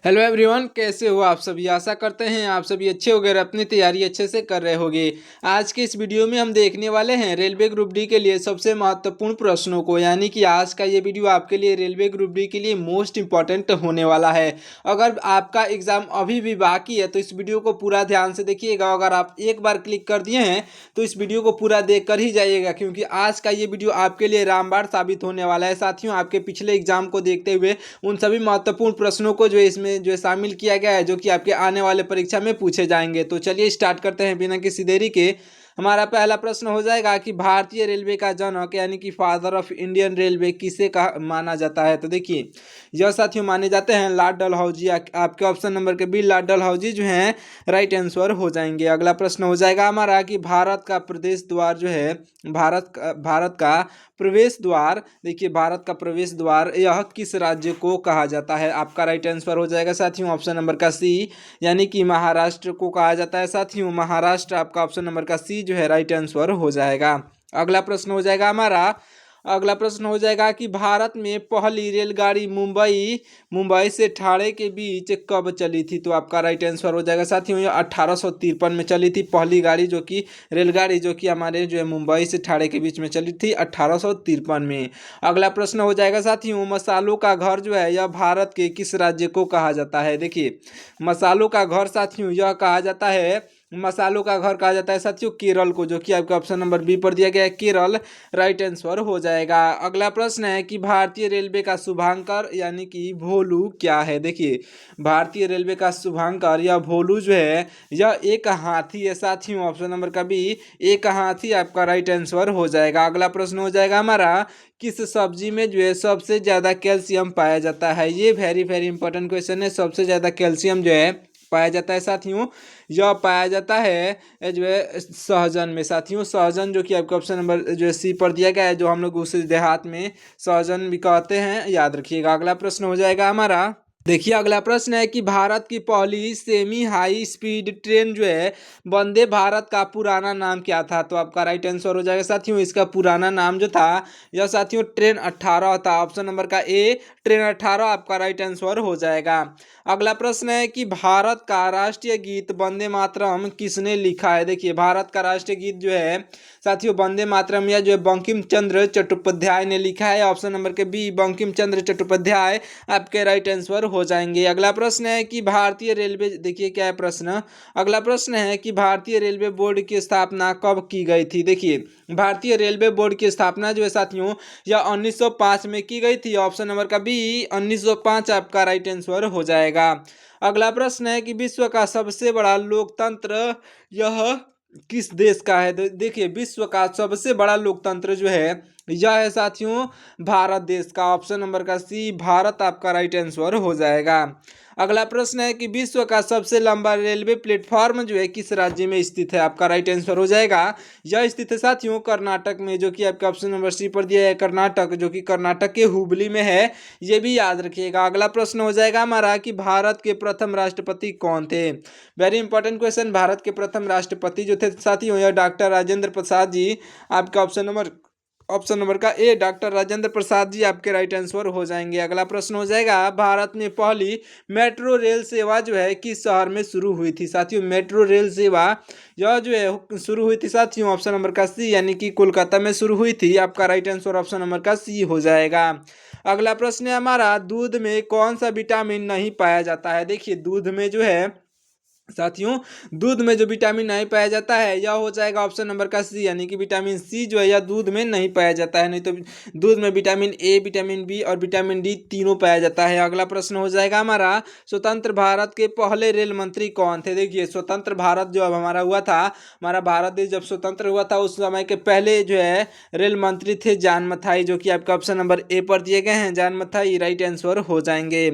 Hello everyone, कैसे हो आप सभी। आशा करते हैं आप सभी अच्छे होंगे और अपनी तैयारी अच्छे से कर रहे होंगे। आज के इस वीडियो में हम देखने वाले हैं रेलवे ग्रुप डी के लिए सबसे महत्वपूर्ण प्रश्नों को, यानी कि आज का ये वीडियो आपके लिए रेलवे ग्रुप डी के लिए मोस्ट इंपॉर्टेंट होने वाला है। अगर आपका एग्जाम अभी भी बाकी है तो इस वीडियो को पूरा ध्यान से देखिएगा। अगर आप एक बार क्लिक कर दिए हैं तो इस वीडियो को पूरा देख कर ही जाइएगा, क्योंकि आज का ये वीडियो आपके लिए रामबाण साबित होने वाला है। साथियों, आपके पिछले एग्जाम को देखते हुए उन सभी महत्वपूर्ण प्रश्नों को जो है इसमें जो है शामिल किया गया है, जो कि आपके आने वाले परीक्षा में पूछे जाएंगे। तो चलिए स्टार्ट करते हैं बिना किसी देरी के। हमारा पहला प्रश्न हो जाएगा कि भारतीय रेलवे का जनक यानी कि फादर ऑफ इंडियन रेलवे किसे कहा माना जाता है। तो देखिए, यह साथियों माने जाते हैं लॉर्ड डलहौजी। आपके ऑप्शन नंबर के बी लॉर्ड डलहौजी जो है राइट आंसर हो जाएंगे। अगला प्रश्न हो जाएगा हमारा कि भारत का प्रदेश द्वार जो है भारत का प्रवेश द्वार, देखिए भारत का प्रवेश द्वार यह किस राज्य को कहा जाता है। आपका राइट आंसर हो जाएगा साथियों ऑप्शन नंबर का सी, यानी कि महाराष्ट्र को कहा जाता है। साथियों महाराष्ट्र आपका ऑप्शन नंबर का सी जो है राइट आंसर हो जाएगा। अगला प्रश्न हो जाएगा हमारा, अगला प्रश्न हो जाएगा कि भारत में पहली रेलगाड़ी मुंबई से ठाणे के बीच कब चली थी। तो आपका राइट आंसर हो जाएगा साथियों ये 1853 में चली थी पहली गाड़ी, जो कि रेलगाड़ी जो कि हमारे जो है मुंबई से ठाणे के बीच में चली थी 1853 में। अगला प्रश्न हो जाएगा साथियों, मसालों का घर जो है यह भारत के किस राज्य को कहा जाता है। देखिए, मसालों का घर साथियों यह कहा जाता है, मसालों का घर कहा जाता है साथियों केरल को, जो कि आपका ऑप्शन नंबर बी पर दिया गया है केरल राइट आंसर हो जाएगा। अगला प्रश्न है कि भारतीय रेलवे का शुभांकर यानी कि भोलू क्या है। देखिए, भारतीय रेलवे का शुभांकर या भोलू जो है यह एक हाथी है साथियों, ऑप्शन नंबर का बी एक हाथी आपका राइट आंसर हो जाएगा। अगला प्रश्न हो जाएगा हमारा, किस सब्जी में जो है सबसे ज़्यादा कैल्शियम पाया जाता है। ये वेरी वेरी इंपॉर्टेंट क्वेश्चन है। सबसे ज़्यादा कैल्शियम जो है पाया जाता है साथियों, यह पाया जाता है जो है सहजन में। साथियों सहजन जो कि आपका ऑप्शन नंबर जो है सी पर दिया गया है, जो हम लोग उस देहात में सहजन भी कहते हैं, याद रखिएगा। अगला प्रश्न हो जाएगा हमारा, देखिए अगला प्रश्न है कि भारत की पहली सेमी हाई स्पीड ट्रेन जो है वंदे भारत का पुराना नाम क्या था। तो आपका राइट आंसर हो जाएगा साथियों इसका पुराना नाम जो था यह साथियों ट्रेन 18 था। ऑप्शन नंबर का ए ट्रेन 18 आपका राइट आंसर हो जाएगा। अगला प्रश्न है कि भारत का राष्ट्रीय गीत वंदे मातरम किसने लिखा है। देखिए, भारत का राष्ट्रीय गीत जो है साथियों वंदे मातरम या जो है बंकिम चंद्र चट्टोपाध्याय ने लिखा है। ऑप्शन नंबर के बी बंकिम चंद्र चट्टोपाध्याय आपके राइट आंसर हो जाएंगे। अगला प्रश्न है कि भारतीय रेलवे, देखिए क्या है प्रश्न, अगला प्रश्न है कि भारतीय रेलवे बोर्ड की स्थापना कब की गई थी। देखिए, भारतीय रेलवे बोर्ड की स्थापना जो है साथियों यह 1905 में की गई थी। ऑप्शन नंबर का बी 1905 आपका राइट आंसर हो जाएगा। अगला प्रश्न है कि विश्व का सबसे बड़ा लोकतंत्र यह किस देश का है। देखिए, विश्व का सबसे बड़ा लोकतंत्र जो है यह है साथियों भारत देश का। ऑप्शन नंबर का सी भारत आपका राइट आंसर हो जाएगा। अगला प्रश्न है कि विश्व का सबसे लंबा रेलवे प्लेटफॉर्म जो है किस राज्य में स्थित है। आपका राइट आंसर हो जाएगा यह स्थित है साथियों कर्नाटक में, जो कि आपका ऑप्शन नंबर सी पर दिया है कर्नाटक, जो कि कर्नाटक के हुबली में है, ये भी याद रखिएगा। अगला प्रश्न हो जाएगा हमारा कि भारत के प्रथम राष्ट्रपति कौन थे। वेरी इंपॉर्टेंट क्वेश्चन, भारत के प्रथम राष्ट्रपति जो थे साथियों यह डॉक्टर राजेंद्र प्रसाद जी। आपका ऑप्शन नंबर का ए डॉक्टर राजेंद्र प्रसाद जी आपके राइट आंसर हो जाएंगे। अगला प्रश्न हो जाएगा, भारत में पहली मेट्रो रेल सेवा जो है किस शहर में शुरू हुई थी। साथियों मेट्रो रेल सेवा यह जो है शुरू हुई थी साथियों ऑप्शन नंबर का सी, यानी कि कोलकाता में शुरू हुई थी। आपका राइट आंसर ऑप्शन नंबर का सी हो जाएगा। अगला प्रश्न है हमारा, दूध में कौन सा विटामिन नहीं पाया जाता है। देखिए, दूध में जो है साथियों दूध में जो विटामिन नहीं पाया जाता है यह हो जाएगा ऑप्शन नंबर का सी, यानी कि विटामिन सी जो है यह दूध में नहीं पाया जाता है। नहीं तो दूध में विटामिन ए, विटामिन बी और विटामिन डी तीनों पाया जाता है। अगला प्रश्न हो जाएगा हमारा, स्वतंत्र भारत के पहले रेल मंत्री कौन थे। देखिए, स्वतंत्र भारत जो अब हमारा हुआ था, हमारा भारत देश जब स्वतंत्र हुआ था उस समय के पहले जो है रेल मंत्री थे जान मथाई, जो कि आपका ऑप्शन नंबर ए पर दिए गए हैं जान मथाई राइट आंसर हो जाएंगे।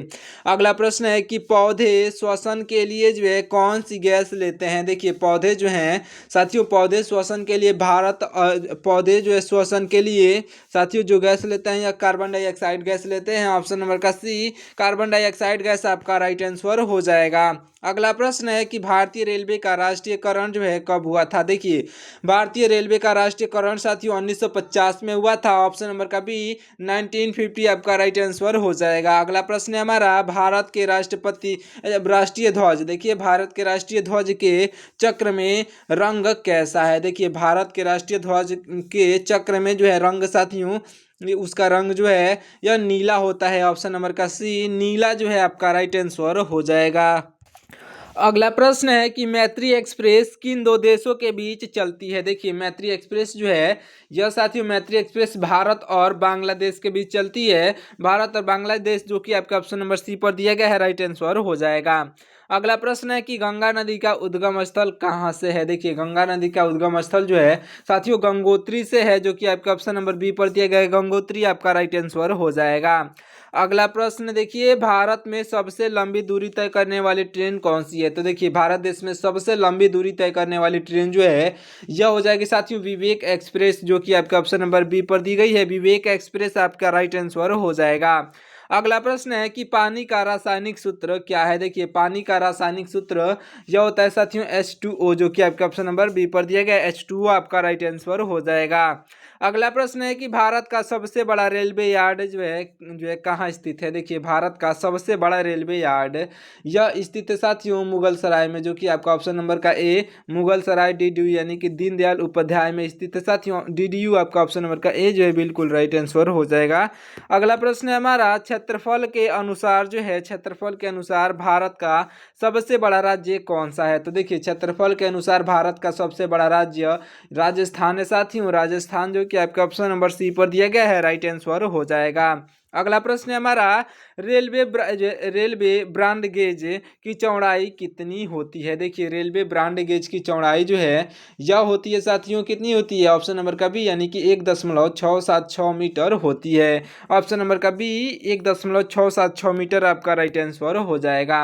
अगला प्रश्न है कि पौधे श्वसन के लिए जो है कौन कौन सी गैस लेते हैं? देखिए पौधे जो हैं साथियों, पौधे श्वसन के लिए पौधे जो है श्वसन के लिए साथियों जो गैस लेते हैं या कार्बन डाइऑक्साइड गैस लेते हैं। ऑप्शन नंबर का सी, कार्बन डाइऑक्साइड गैस आपका राइट आंसर हो जाएगा। अगला प्रश्न है कि भारतीय रेलवे का राष्ट्रीयकरण जो है कब हुआ था? देखिए भारतीय रेलवे का राष्ट्रीयकरण साथियों 1950 में हुआ था। ऑप्शन नंबर का बी 1950 आपका राइट आंसर हो जाएगा। अगला प्रश्न है हमारा, भारत के राष्ट्रीय ध्वज, देखिए भारत के राष्ट्रीय ध्वज के चक्र में रंग कैसा है? देखिए भारत के राष्ट्रीय ध्वज के चक्र में जो है रंग साथियों, उसका रंग जो है यह नीला होता है। ऑप्शन नंबर का सी, नीला जो है आपका राइट आंसर हो जाएगा। अगला प्रश्न है कि मैत्री एक्सप्रेस किन दो देशों के बीच चलती है? देखिए मैत्री एक्सप्रेस जो है यह साथियों, मैत्री एक्सप्रेस भारत और बांग्लादेश के बीच चलती है। भारत और बांग्लादेश, जो कि आपका ऑप्शन नंबर सी पर दिया गया है, राइट आंसर हो जाएगा। अगला प्रश्न है कि गंगा नदी का उद्गम स्थल कहाँ से है? देखिए गंगा नदी का उद्गम स्थल जो है साथियों गंगोत्री से है, जो कि आपका ऑप्शन नंबर बी पर दिया गया है, गंगोत्री आपका राइट आंसर हो जाएगा। अगला प्रश्न देखिए, भारत में सबसे लंबी दूरी तय करने वाली ट्रेन कौन सी है? तो देखिए भारत देश में सबसे लंबी दूरी तय करने वाली ट्रेन जो है यह हो जाएगी साथियों विवेक एक्सप्रेस, जो कि आपका ऑप्शन नंबर बी पर दी गई है। विवेक एक्सप्रेस आपका राइट आंसर हो जाएगा। अगला प्रश्न है कि पानी का रासायनिक सूत्र क्या है? देखिए पानी का रासायनिक सूत्र यह होता है साथियों H2O, जो कि आपका ऑप्शन नंबर बी पर दिया गया H2O आपका राइट आंसर हो जाएगा। अगला प्रश्न है कि भारत का सबसे बड़ा रेलवे यार्ड जो है कहाँ स्थित है? देखिए भारत का सबसे बड़ा रेलवे यार्ड यह स्थित है साथियों मुगल सराय में, जो कि आपका ऑप्शन नंबर का ए मुगल सराय DDU यानी कि दीनदयाल उपाध्याय में स्थित है साथियों। DDU आपका ऑप्शन नंबर का ए जो है बिल्कुल राइट आंसर हो जाएगा। अगला प्रश्न है हमारा, क्षेत्रफल के अनुसार भारत का सबसे बड़ा राज्य कौन सा है? तो देखिए क्षेत्रफल के अनुसार भारत का सबसे बड़ा राज्य राजस्थान है साथियों। राजस्थान जो कि आपका ऑप्शन नंबर सी पर दिया गया है, राइट आंसर हो जाएगा। अगला प्रश्न है हमारा, रेलवे ब्रॉड गेज की चौड़ाई कितनी होती है? देखिए रेलवे ब्रॉड गेज की चौड़ाई जो है यह होती है साथियों, कितनी होती है? ऑप्शन नंबर का बी यानी कि 1.676 मीटर होती है। ऑप्शन नंबर का बी 1.676 मीटर आपका राइट आंसर हो जाएगा।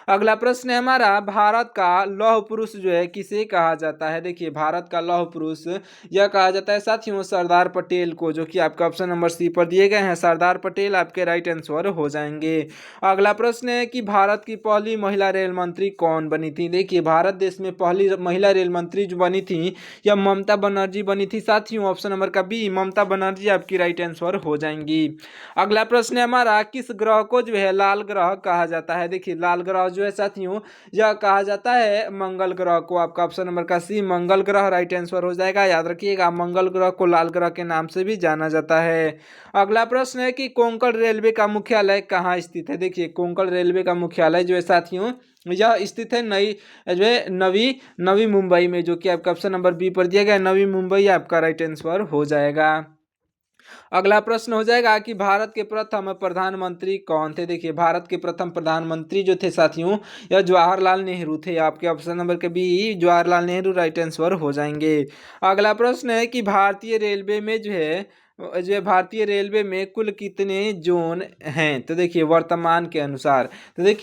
अगला प्रश्न है हमारा, भारत का लौह पुरुष जो है किसे कहा जाता है? देखिए भारत का लौह पुरुष यह कहा जाता है साथियों सरदार पटेल को, जो कि आपका ऑप्शन नंबर सी पर दिए गए हैं। सरदार पटेल आपके राइट आंसर हो जाएंगे। अगला प्रश्न है कि भारत की पहली महिला रेल मंत्री कौन बनी थी? देखिए भारत देश में पहली महिला रेल मंत्री जो बनी थी यह ममता बनर्जी बनी थी साथियों। ऑप्शन नंबर का बी ममता बनर्जी आपकी राइट आंसर हो जाएंगी। अगला प्रश्न है हमारा, किस ग्रह को जो है लाल ग्रह कहा जाता है? देखिए लाल ग्रह जो है साथियों यह कहा जाता है मंगल ग्रह को। आपका ऑप्शन नंबर का सी मंगल ग्रह राइट आंसर हो जाएगा। याद रखिएगा मंगल ग्रह को लाल ग्रह के नाम से भी जाना जाता है। अगला प्रश्न है कि कोंकण रेलवे का मुख्यालय कहाँ स्थित है? देखिए कोंकण रेलवे का मुख्यालय जो है साथियों यह स्थित है नवी मुंबई में, जो कि आपका ऑप्शन नंबर बी पर दिया गया नवी मुंबई आपका राइट आंसर हो जाएगा। अगला प्रश्न हो जाएगा कि भारत के प्रथम प्रधानमंत्री कौन थे? देखिए भारत के प्रथम प्रधानमंत्री जो थे साथियों यह जवाहरलाल नेहरू थे। आपके ऑप्शन नंबर के B Jawaharlal Nehru right answer हो जाएंगे। अगला प्रश्न है कि भारतीय रेलवे में कुल कितने जोन हैं? तो देखिए वर्तमान के अनुसार यानी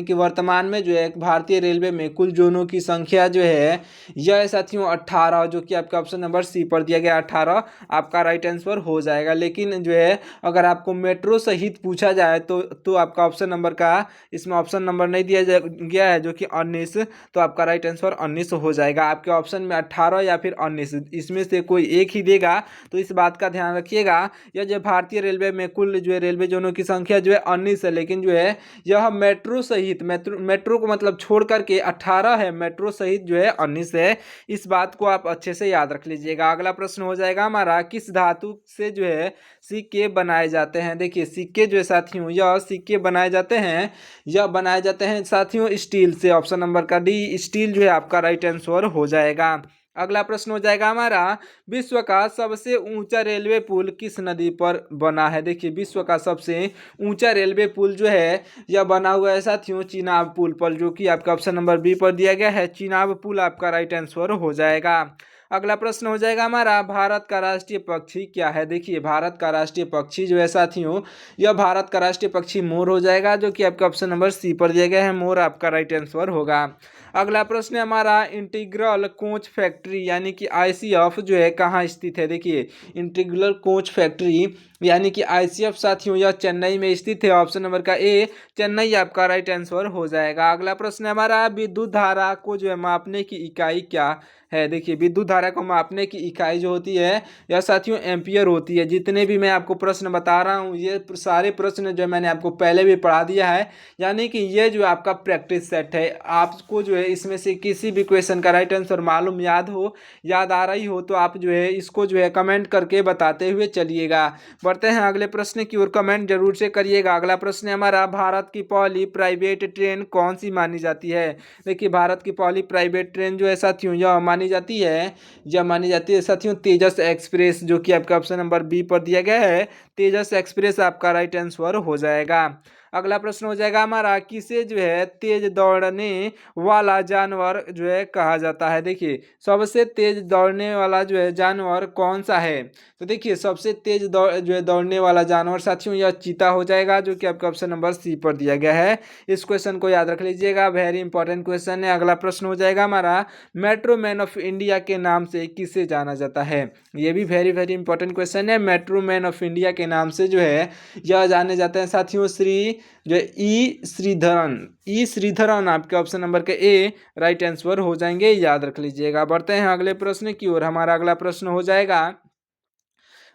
कि वर्तमान में जो है भारतीय रेलवे में कुल जोनों की संख्या जो है यह साथियों 18, जो कि आपका ऑप्शन नंबर सी पर दिया गया 18 आपका राइट आंसर हो जाएगा। लेकिन जो है अगर आपको मेट्रो सहित पूछा जाए तो आपका ऑप्शन नंबर का इसमें ऑप्शन नंबर नहीं दिया गया है, जो कि 19, तो आपका राइट आंसर 19 हो जाएगा। आपके ऑप्शन में 18 या फिर 19 इसमें से कोई एक ही देगा, तो इस बात का ध्यान रखिएगा। यह जो भारतीय रेलवे में कुल जो है रेलवे जोनों की संख्या जो है 19 है, लेकिन जो है यह मेट्रो को मतलब छोड़ करके 18 है, मेट्रो सहित जो है 19 है। इस बात को आप अच्छे से याद रख लीजिएगा। अगला प्रश्न हो जाएगा हमारा, किस धातु से जो है सिक्के बनाए जाते हैं? देखिए सिक्के जो है साथियों सिक्के बनाए जाते हैं साथियों स्टील से। ऑप्शन नंबर का डी स्टील जो है आपका राइट आंसर हो जाएगा। अगला प्रश्न हो जाएगा हमारा, विश्व का सबसे ऊंचा रेलवे पुल किस नदी पर बना है? देखिए विश्व का सबसे ऊंचा रेलवे पुल जो है यह बना हुआ है साथियों चिनाब पुल पर, जो कि आपका ऑप्शन नंबर बी पर दिया गया है। चिनाब पुल आपका राइट आंसर हो जाएगा। अगला प्रश्न हो जाएगा हमारा, भारत का राष्ट्रीय पक्षी क्या है। देखिए भारत का राष्ट्रीय पक्षी जो है साथियों, यह भारत का राष्ट्रीय पक्षी मोर हो जाएगा, जो कि आपका ऑप्शन नंबर सी पर दिया गया है। मोर आपका राइट आंसर होगा। अगला प्रश्न है हमारा, इंटीग्रल कोच फैक्ट्री यानी कि आईसीएफ जो है कहाँ स्थित है। देखिए इंटीग्रल कोच फैक्ट्री यानी कि आईसीएफ साथियों यह चेन्नई में स्थित है। ऑप्शन नंबर का ए चेन्नई आपका राइट आंसर हो जाएगा। अगला प्रश्न है हमारा, विद्युत धारा को जो है मापने की इकाई क्या है। देखिए विद्युत धारा को मापने की इकाई जो होती है यह साथियों एम्पियर होती है। जितने भी मैं आपको प्रश्न बता रहा हूँ ये सारे प्रश्न जो मैंने आपको पहले भी पढ़ा दिया है, यानी कि ये जो आपका प्रैक्टिस सेट है। आपको जो है इसमें से किसी भी क्वेश्चन का राइट आंसर मालूम याद आ रही हो तो आप जो है इसको जो है कमेंट करके बताते हुए चलिएगा। बढ़ते हैं अगले प्रश्न की ओर, कमेंट जरूर से करिएगा। अगला प्रश्न है हमारा, भारत की पहली प्राइवेट ट्रेन कौन सी मानी जाती है। देखिए भारत की पहली प्राइवेट ट्रेन जो है साथियों यह मानी जाती है साथियों तेजस एक्सप्रेस, जो कि आपका ऑप्शन नंबर बी पर दिया गया है। तेजस एक्सप्रेस आपका राइट आंसर हो जाएगा। अगला प्रश्न हो जाएगा हमारा, किसे जो है तेज दौड़ने वाला जानवर जो है कहा जाता है। देखिए सबसे तेज दौड़ने वाला जो है जानवर कौन सा है। तो देखिए सबसे तेज जो है दौड़ने वाला जानवर साथियों यह चीता हो जाएगा, जो कि आपका ऑप्शन नंबर सी पर दिया गया है। इस क्वेश्चन को याद रख लीजिएगा, वेरी इंपॉर्टेंट क्वेश्चन है। अगला प्रश्न हो जाएगा हमारा, मेट्रो मैन ऑफ इंडिया के नाम से किसे जाना जाता है। ये भी वेरी वेरी इंपॉर्टेंट क्वेश्चन है। मेट्रो मैन ऑफ इंडिया के नाम से जो है यह जाने जाते हैं साथियों श्री जो है ई श्रीधरन आपके ऑप्शन नंबर के ए राइट आंसर हो जाएंगे, याद रख लीजिएगा। बढ़ते हैं अगले प्रश्न की ओर। हमारा अगला प्रश्न हो जाएगा,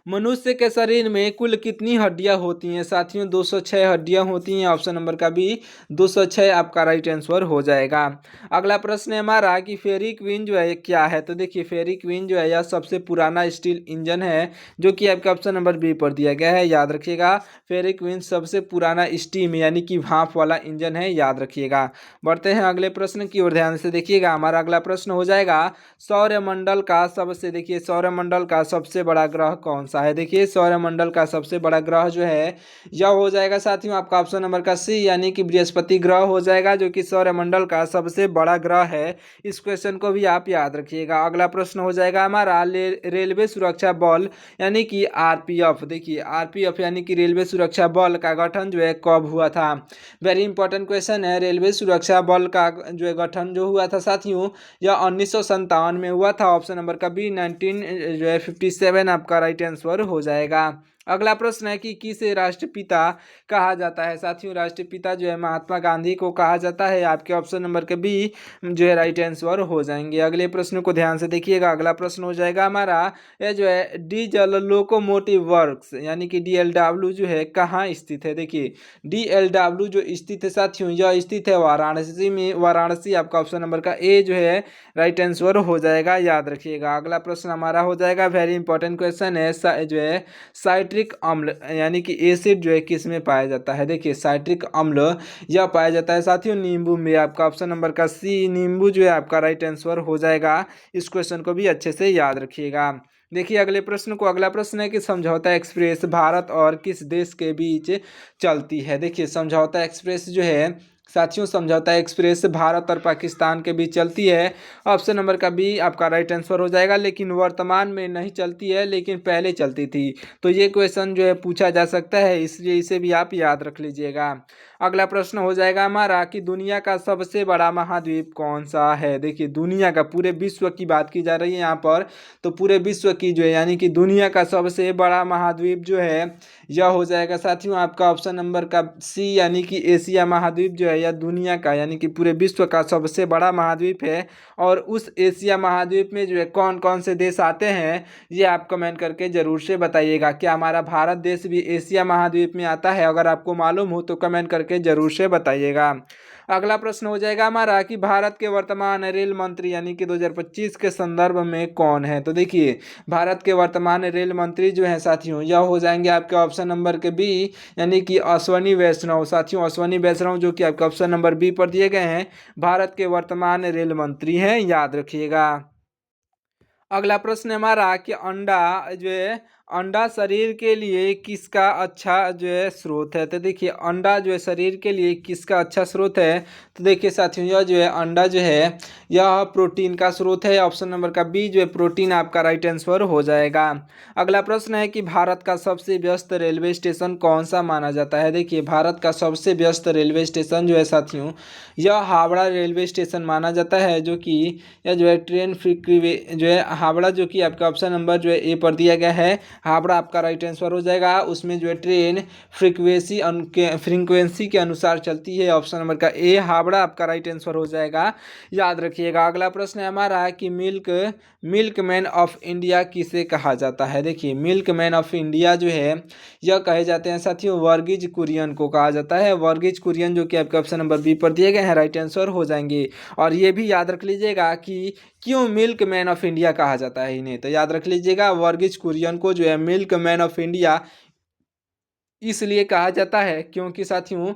मनुष्य के शरीर में कुल कितनी हड्डियां होती हैं। साथियों 206 हड्डियां होती हैं। ऑप्शन नंबर का बी 206 आपका राइट आंसर हो जाएगा। अगला प्रश्न है हमारा कि फेरी क्वीन जो है क्या है। तो देखिए फेरी क्वीन जो है यह सबसे पुराना स्टील इंजन है, जो कि आपका ऑप्शन नंबर बी पर दिया गया है, याद रखिएगा। फेरी क्वीन सबसे पुराना स्टीम यानी कि भाप वाला इंजन है, याद रखिएगा। बढ़ते हैं अगले प्रश्न की ओर, ध्यान से देखिएगा। हमारा अगला प्रश्न हो जाएगा, सौरमंडल का सबसे बड़ा ग्रह कौन सा है। देखिए सौरमंडल का सबसे बड़ा ग्रह जो है यह हो जाएगा साथियों आपका ऑप्शन नंबर का सी यानी कि बृहस्पति ग्रह हो जाएगा, जो कि सौरमंडल का सबसे बड़ा ग्रह है। इस क्वेश्चन को भी आप याद रखिएगा। अगला प्रश्न हो जाएगा हमारा, रेलवे सुरक्षा बल यानी कि आरपीएफ। देखिए आरपीएफ यानी कि रेलवे सुरक्षा बल का गठन जो है कब हुआ था। वेरी इंपॉर्टेंट क्वेश्चन है। रेलवे सुरक्षा बल का जो है गठन जो हुआ था साथियों यह 1957 में हुआ था। ऑप्शन नंबर का बी 1957 आपका राइट आंसर हो जाएगा। अगला प्रश्न है कि किसे राष्ट्रपिता कहा जाता है। साथियों राष्ट्रपिता जो है महात्मा गांधी को कहा जाता है। आपके ऑप्शन नंबर के बी जो है राइट आंसर हो जाएंगे। अगले प्रश्न को ध्यान से देखिएगा। अगला प्रश्न हो जाएगा हमारा, यह जो है डीजल लोकोमोटिव वर्क्स यानी कि डीएलडब्ल्यू जो है कहाँ स्थित है। देखिए डीएलडब्ल्यू जो स्थित है साथियों यह स्थित है वाराणसी में। वाराणसी आपका ऑप्शन नंबर का ए जो है राइट आंसर हो जाएगा, याद रखिएगा। अगला प्रश्न हमारा हो जाएगा, वेरी इंपॉर्टेंट क्वेश्चन है, जो है साइट्रिक अम्ल यानी कि एसिड जो है किस में पाया जाता है। देखिए साइट्रिक अम्ल यह पाया जाता है साथियों नींबू में। आपका ऑप्शन नंबर का सी नींबू जो है आपका राइट आंसर हो जाएगा। इस क्वेश्चन को भी अच्छे से याद रखिएगा। देखिए अगले प्रश्न को, अगला प्रश्न है कि समझौता एक्सप्रेस भारत और किस देश के बीच चलती है। देखिए समझौता एक्सप्रेस जो है साथियों समझौता एक्सप्रेस भारत और पाकिस्तान के बीच चलती है। ऑप्शन नंबर का बी आपका राइट आंसर हो जाएगा, लेकिन वर्तमान में नहीं चलती है, लेकिन पहले चलती थी। तो ये क्वेश्चन जो है पूछा जा सकता है, इसलिए इसे भी आप याद रख लीजिएगा। अगला प्रश्न हो जाएगा हमारा कि दुनिया का सबसे बड़ा महाद्वीप कौन सा है। देखिए दुनिया का, पूरे विश्व की बात की जा रही है यहाँ पर, तो पूरे विश्व की जो है यानी कि दुनिया का सबसे बड़ा महाद्वीप जो है यह हो जाएगा साथियों आपका ऑप्शन नंबर का सी यानी कि एशिया महाद्वीप जो है यह दुनिया का यानी कि पूरे विश्व का सबसे बड़ा महाद्वीप है। और उस एशिया महाद्वीप में जो है कौन कौन से देश आते हैं ये आप कमेंट करके ज़रूर से बताइएगा। क्या हमारा भारत देश भी एशिया महाद्वीप में आता है? अगर आपको मालूम हो तो कमेंट करके ज़रूर से बताइएगा। अगला प्रश्न हो जाएगा हमारा कि भारत के वर्तमान रेल मंत्री यानी कि 2025 के संदर्भ में कौन है। तो देखिए भारत के वर्तमान रेल मंत्री जो हैं साथियों यह हो जाएंगे आपके ऑप्शन नंबर के बी यानी कि अश्वनी वैष्णव। साथियों अश्वनी वैष्णव जो कि आपके ऑप्शन नंबर बी पर दिए गए हैं भारत के वर्तमान रेल मंत्री हैं, याद रखिएगा। अगला प्रश्न हमारा कि अंडा जो है अंडा शरीर के लिए किसका अच्छा जो है स्रोत है? तो देखिए अंडा जो है शरीर के लिए किसका अच्छा स्रोत है? तो देखिए साथियों यह जो है अंडा जो है यह प्रोटीन का स्रोत है। ऑप्शन नंबर का बी जो है प्रोटीन आपका राइट आंसर हो जाएगा। अगला प्रश्न है कि भारत का सबसे व्यस्त रेलवे स्टेशन कौन सा माना जाता है? देखिए भारत का सबसे व्यस्त रेलवे स्टेशन जो है साथियों यह हावड़ा रेलवे स्टेशन माना जाता है, जो कि यह जो है ट्रेन फ्रीक्वे जो है हावड़ा, जो कि आपका ऑप्शन नंबर जो है ए पर दिया गया है। हावड़ा आपका राइट आंसर हो जाएगा। उसमें जो है ट्रेन फ्रीक्वेंसी के अनुसार चलती है। ऑप्शन नंबर का ए हावड़ा आपका राइट आंसर हो जाएगा, याद रखिएगा। अगला प्रश्न है हमारा कि मिल्क मैन ऑफ इंडिया किसे कहा जाता है? देखिए मिल्क मैन ऑफ इंडिया जो है यह कहे जाते हैं साथियों वर्गीज कुरियन को कहा जाता है। वर्गीज कुरियन जो कि आपके ऑप्शन नंबर बी पर दिए गए हैं राइट आंसर हो जाएंगे। और ये भी याद रख लीजिएगा कि क्यों मिल्क मैन ऑफ इंडिया कहा जाता है इन्हें, तो याद रख लीजिएगा वर्गीज कुरियन को जो है मिल्क मैन ऑफ इंडिया इसलिए कहा जाता है क्योंकि साथियों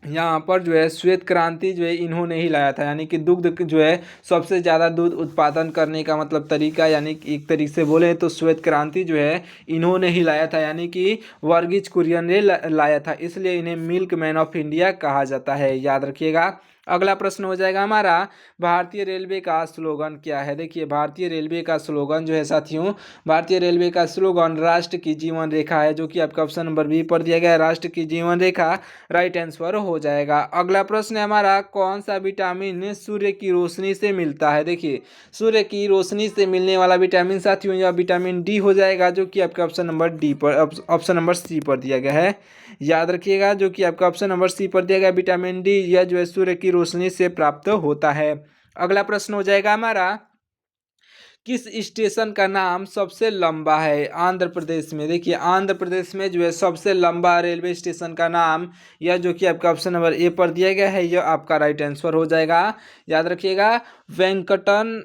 यहाँ पर जो है श्वेत क्रांति जो है इन्होंने ही लाया था, यानी कि दुग्ध जो है सबसे ज़्यादा दूध उत्पादन करने का मतलब तरीका, यानी कि एक तरीके से बोले तो श्वेत क्रांति जो है इन्होंने ही लाया था, यानी कि वर्गीज कुरियन ने लाया था, इसलिए इन्हें मिल्क मैन ऑफ इंडिया कहा जाता है, याद रखिएगा। अगला प्रश्न हो जाएगा हमारा भारतीय रेलवे का स्लोगन क्या है? देखिए भारतीय रेलवे का स्लोगन जो है साथियों भारतीय रेलवे का स्लोगन राष्ट्र की जीवन रेखा है, जो कि आपका ऑप्शन नंबर बी पर दिया गया है राष्ट्र की जीवन रेखा राइट आंसर हो जाएगा। अगला प्रश्न है हमारा कौन सा विटामिन सूर्य की रोशनी से मिलता है? देखिए सूर्य की रोशनी से मिलने वाला विटामिन साथियों यह विटामिन डी हो जाएगा, जो कि आपका ऑप्शन नंबर डी पर ऑप्शन नंबर सी पर दिया गया है, याद रखिएगा। जो कि आपका ऑप्शन नंबर सी पर दिया गया विटामिन डी यह जो है सूर्य की रोशनी से प्राप्त होता है। अगला प्रश्न हो जाएगा हमारा किस स्टेशन का नाम सबसे लंबा है आंध्र प्रदेश में? देखिए आंध्र प्रदेश में जो है सबसे लंबा रेलवे स्टेशन का नाम यह जो कि आपका ऑप्शन नंबर ए पर दिया गया है यह आपका राइट आंसर हो जाएगा, याद रखिएगा। वेंकटन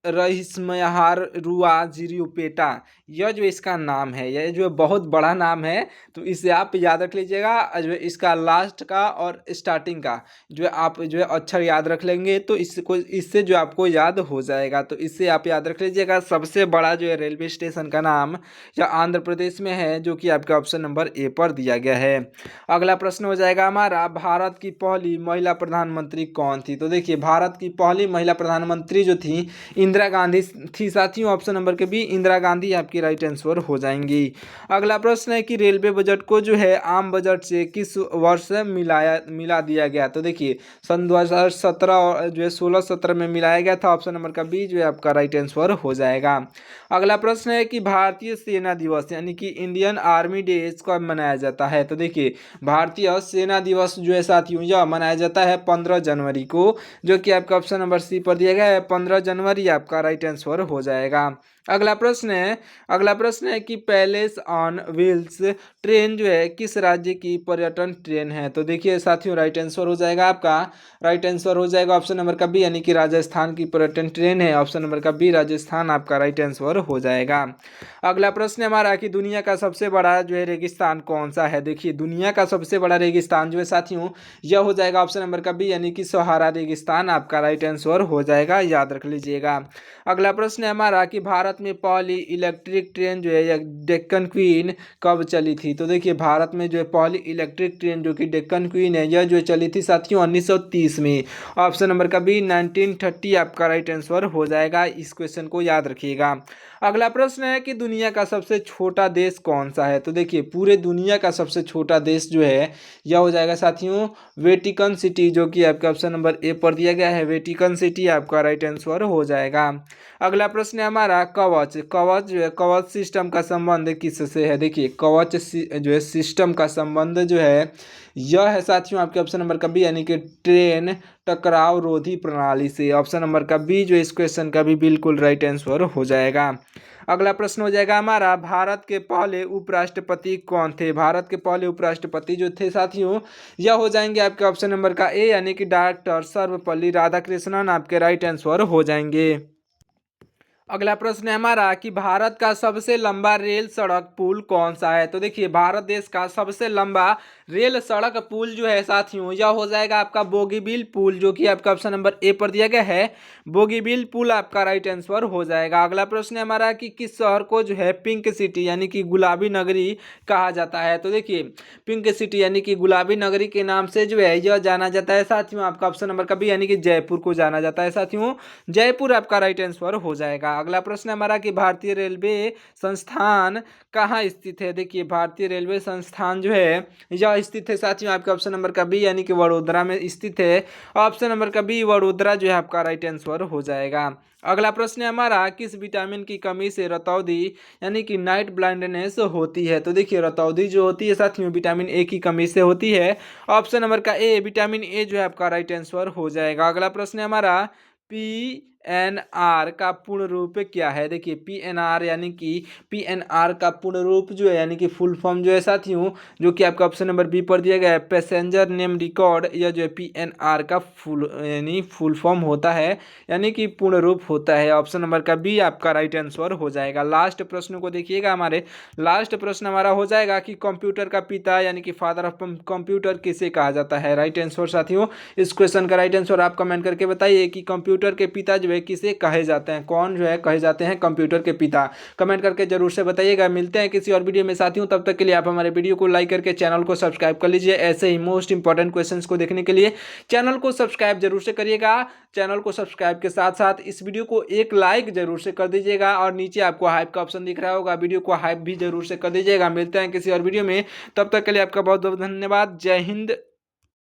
रहिस्महार रुआ जिरियोपेटा यह जो इसका नाम है यह जो बहुत बड़ा नाम है, तो इसे आप याद रख लीजिएगा। जो इसका लास्ट का और स्टार्टिंग का जो आप जो है अक्षर याद रख लेंगे तो इससे जो आपको याद हो जाएगा, तो इससे आप याद रख लीजिएगा। सबसे बड़ा जो है रेलवे स्टेशन का नाम यह आंध्र प्रदेश में है, जो कि आपका ऑप्शन नंबर ए पर दिया गया है। अगला प्रश्न हो जाएगा हमारा भारत की पहली महिला प्रधानमंत्री कौन थी? तो देखिए भारत की पहली महिला प्रधानमंत्री जो थी इंदिरा गांधी थी साथियों। ऑप्शन नंबर के बी इंदिरा गांधी आपकी राइट आंसर हो जाएंगी। अगला प्रश्न है कि रेलवे बजट को जो है आम बजट से किस वर्ष मिला दिया गया? तो देखिए सन 2017 और जो है 16-17 में मिलाया गया था। ऑप्शन नंबर का बी जो है आपका राइट आंसर हो जाएगा। अगला प्रश्न है कि भारतीय सेना दिवस यानी कि इंडियन आर्मी डे कब मनाया जाता है? तो देखिए भारतीय सेना दिवस जो है साथियों यह मनाया जाता है 15 जनवरी को, जो कि आपका ऑप्शन नंबर सी पर दिया गया है 15 जनवरी आपका राइट आंसर हो जाएगा। अगला प्रश्न है कि पैलेस ऑन व्हील्स ट्रेन जो है किस राज्य की पर्यटन ट्रेन है? तो देखिए साथियों राइट आंसर हो जाएगा आपका राइट आंसर हो जाएगा ऑप्शन नंबर का बी, यानी कि राजस्थान की पर्यटन ट्रेन है। ऑप्शन नंबर का बी राजस्थान आपका राइट आंसर हो जाएगा। अगला प्रश्न हमारा कि दुनिया का सबसे बड़ा जो है रेगिस्तान कौन सा है? देखिए दुनिया का सबसे बड़ा रेगिस्तान जो है साथियों यह हो जाएगा ऑप्शन नंबर का बी, यानी कि सहारा रेगिस्तान आपका राइट आंसर हो जाएगा, याद रख लीजिएगा। अगला प्रश्न है हमारा कि भारत में पहली इलेक्ट्रिक ट्रेन जो है डेक्कन क्वीन कब चली थी? तो देखिए भारत में जो है पहली इलेक्ट्रिक ट्रेन जो कि डेक्कन क्वीन है यह जो चली थी साथियों 1930 में। ऑप्शन नंबर का बी 1930 आपका राइट आंसर हो जाएगा, इस क्वेश्चन को याद रखिएगा। अगला प्रश्न है कि दुनिया का सबसे छोटा देश कौन सा है? तो देखिए पूरे दुनिया का सबसे छोटा देश जो है यह हो जाएगा साथियों वेटिकन सिटी, जो कि आपका ऑप्शन नंबर ए पर दिया गया है वेटिकन सिटी आपका राइट आंसर हो जाएगा। अगला प्रश्न है हमारा कवच जो है कवच सिस्टम का संबंध किससे है? देखिए कवच जो है सिस्टम का संबंध जो है यह है साथियों आपके ऑप्शन नंबर का बी, यानी कि ट्रेन टकराव रोधी प्रणाली से। ऑप्शन नंबर का बी जो इस क्वेश्चन का भी बिल्कुल राइट आंसर हो जाएगा। अगला प्रश्न हो जाएगा हमारा भारत के पहले उपराष्ट्रपति कौन थे? भारत के पहले उपराष्ट्रपति जो थे साथियों यह हो जाएंगे आपके ऑप्शन नंबर का ए, यानी कि डॉक्टर सर्वपल्ली राधाकृष्णन आपके राइट आंसर हो जाएंगे। अगला प्रश्न है हमारा कि भारत का सबसे लंबा रेल सड़क पुल कौन सा है। तो देखिए भारत देश का सबसे लंबा रेल सड़क पुल जो है साथियों यह हो जाएगा आपका बोगीबील पुल, जो कि आपका ऑप्शन नंबर ए पर दिया गया है। बोगीबील पुल आपका राइट आंसर हो जाएगा। अगला प्रश्न है हमारा कि किस शहर को जो है पिंक सिटी यानी कि गुलाबी नगरी कहा जाता है। तो देखिए पिंक सिटी यानी कि गुलाबी नगरी के नाम से जो है यह जाना जाता है साथियों, आपका ऑप्शन नंबर का बी यानी कि जयपुर को जाना जाता है साथियों। जयपुर आपका राइट आंसर हो जाएगा। अगला प्रश्न हमारा कि भारतीय रेलवे संस्थान कहाँ स्थित है। देखिए भारतीय रेलवे संस्थान जो है यह स्थित है साथियों, आपके ऑप्शन नंबर का बी यानी कि वडोदरा में स्थित है। ऑप्शन नंबर का बी वडोदरा जो है आपका राइट आंसर हो जाएगा। अगला प्रश्न है हमारा किस विटामिन की कमी से रतौंधी यानी कि नाइट ब्लाइंडनेस होती है। तो देखिए रतौंधी जो होती है साथियों विटामिन ए की कमी से होती है। ऑप्शन नंबर का ए विटामिन ए जो है आपका राइट आंसर हो जाएगा। अगला प्रश्न है हमारा पीएनआर का पूर्ण रूप क्या है। देखिए पीएनआर यानी कि पीएनआर का पूर्ण रूप जो है यानी कि फुल फॉर्म जो है साथियों, जो कि आपका ऑप्शन नंबर बी पर दिया गया है पैसेंजर नेम रिकॉर्ड, यह जो है पीएनआर का फुल फॉर्म होता है यानी कि पूर्ण रूप होता है। ऑप्शन नंबर का बी आपका राइट आंसर हो जाएगा। लास्ट प्रश्न को देखिएगा, हमारे लास्ट प्रश्न हमारा हो जाएगा कि कंप्यूटर का पिता यानी कि फादर ऑफ कंप्यूटर किसे कहा जाता है। राइट आंसर साथियों इस क्वेश्चन का राइट आंसर आप कमेंट करके बताइए कि कंप्यूटर के पिता जो है किसे कहे जाते हैं, कौन जो है कहे जाते हैं कंप्यूटर के पिता। कमेंट करके जरूर से बताइएगा। मिलते हैं किसी और वीडियो में साथियों, तब तक के लिए आप हमारे वीडियो को लाइक करके चैनल को सब्सक्राइब कर लीजिए। ऐसे ही मोस्ट इंपॉर्टेंट क्वेश्चंस को देखने के लिए चैनल को सब्सक्राइब जरूर से करिएगा। चैनल को सब्सक्राइब के साथ साथ इस वीडियो को एक लाइक जरूर से कर दीजिएगा और नीचे आपको हाइप का ऑप्शन दिख रहा होगा, वीडियो को हाइप भी जरूर से कर दीजिएगा। मिलते हैं किसी और वीडियो में, तब तक के लिए आपका बहुत बहुत धन्यवाद। जय हिंद।